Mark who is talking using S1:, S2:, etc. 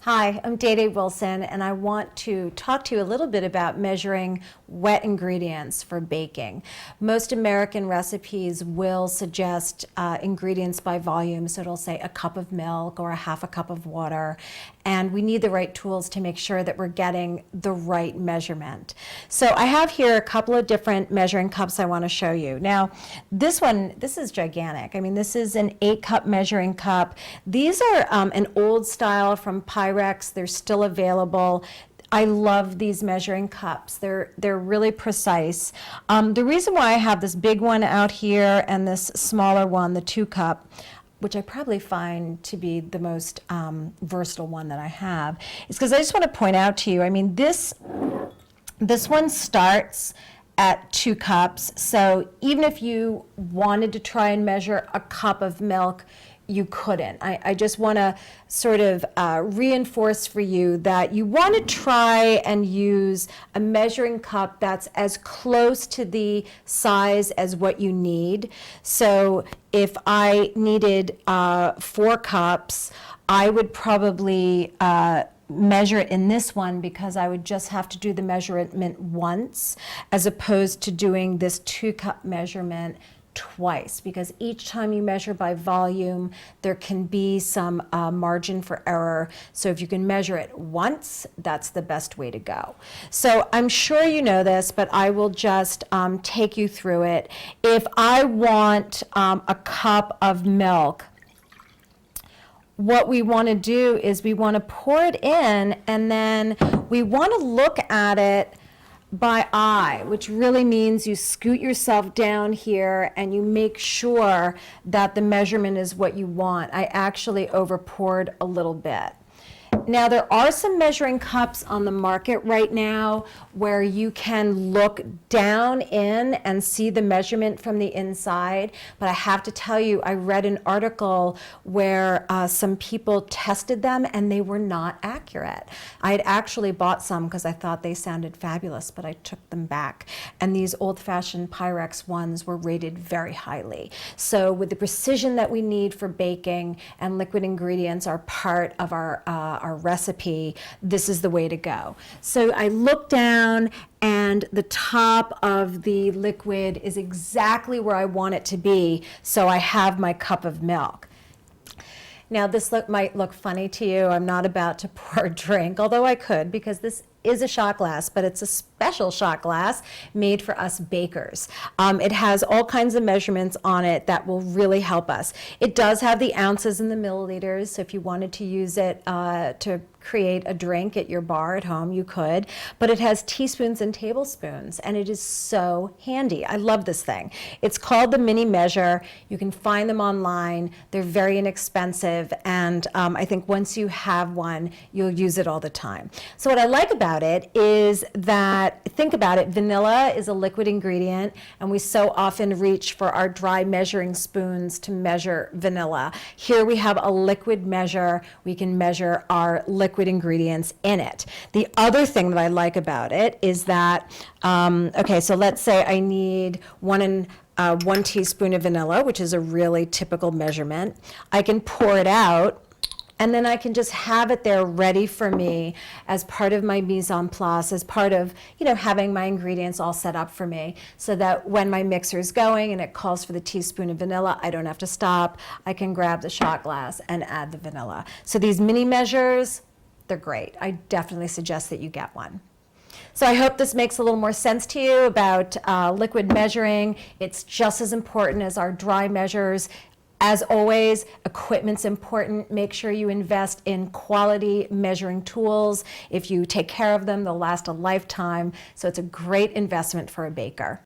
S1: Hi, I'm Dédé Wilson, and I want to talk to you a little bit about measuring wet ingredients for baking. Most American recipes will suggest ingredients by volume, so it'll say a cup of milk or a half a cup of water, and we need the right tools to make sure that we're getting the right measurement. So I have here a couple of different measuring cups I want to show you. Now, this is gigantic. I mean, this is an 8-cup measuring cup. These are an old style from Pyrex. They're still available. I love these measuring cups. They're really precise. The reason why I have this big one out here and this smaller one, the 2-cup, which I probably find to be the most versatile one that I have, is because I just want to point out to you, I mean, this one starts at 2 cups. So even if you wanted to try and measure a cup of milk, you couldn't. I just want to sort of reinforce for you that you want to try and use a measuring cup that's as close to the size as what you need. So if I needed 4 cups, I would probably measure it in this one because I would just have to do the measurement once as opposed to doing this 2-cup measurement twice, because each time you measure by volume, there can be some margin for error. So if you can measure it once, that's the best way to go. So I'm sure you know this, but I will just take you through it. If I want a cup of milk, what we want to do is we want to pour it in, and then we want to look at it by eye, which really means you scoot yourself down here and you make sure that the measurement is what you want. I actually over poured a little bit. Now, there are some measuring cups on the market right now where you can look down in and see the measurement from the inside. But I have to tell you, I read an article where some people tested them and they were not accurate. I had actually bought some because I thought they sounded fabulous, but I took them back. And these old-fashioned Pyrex ones were rated very highly. So with the precision that we need for baking, and liquid ingredients are part of our recipe, this is the way to go. So I look down and the top of the liquid is exactly where I want it to be, so I have my cup of milk. Now this might look funny to you. I'm not about to pour a drink, although I could, because this is a shot glass, but it's a special shot glass made for us bakers. It has all kinds of measurements on it that will really help us. It does have the ounces and the milliliters, so if you wanted to use it to create a drink at your bar at home, you could, but it has teaspoons and tablespoons, and it is so handy. I love this thing. It's called the Mini Measure. You can find them online. They're very inexpensive, and I think once you have one, you'll use it all the time. So what I like about it is that, think about it, vanilla is a liquid ingredient, and we so often reach for our dry measuring spoons to measure vanilla. Here we have a liquid measure. We can measure our liquid ingredients in it. The other thing that I like about it is that, okay, so let's say I need 1 teaspoon of vanilla, which is a really typical measurement. I can pour it out, and then I can just have it there ready for me as part of my mise en place, as part of, you know, having my ingredients all set up for me, so that when my mixer is going and it calls for the teaspoon of vanilla, I don't have to stop. I can grab the shot glass and add the vanilla. So these mini measures, they're great. I definitely suggest that you get one. So I hope this makes a little more sense to you about liquid measuring. It's just as important as our dry measures. As always, equipment's important. Make sure you invest in quality measuring tools. If you take care of them, they'll last a lifetime. So it's a great investment for a baker.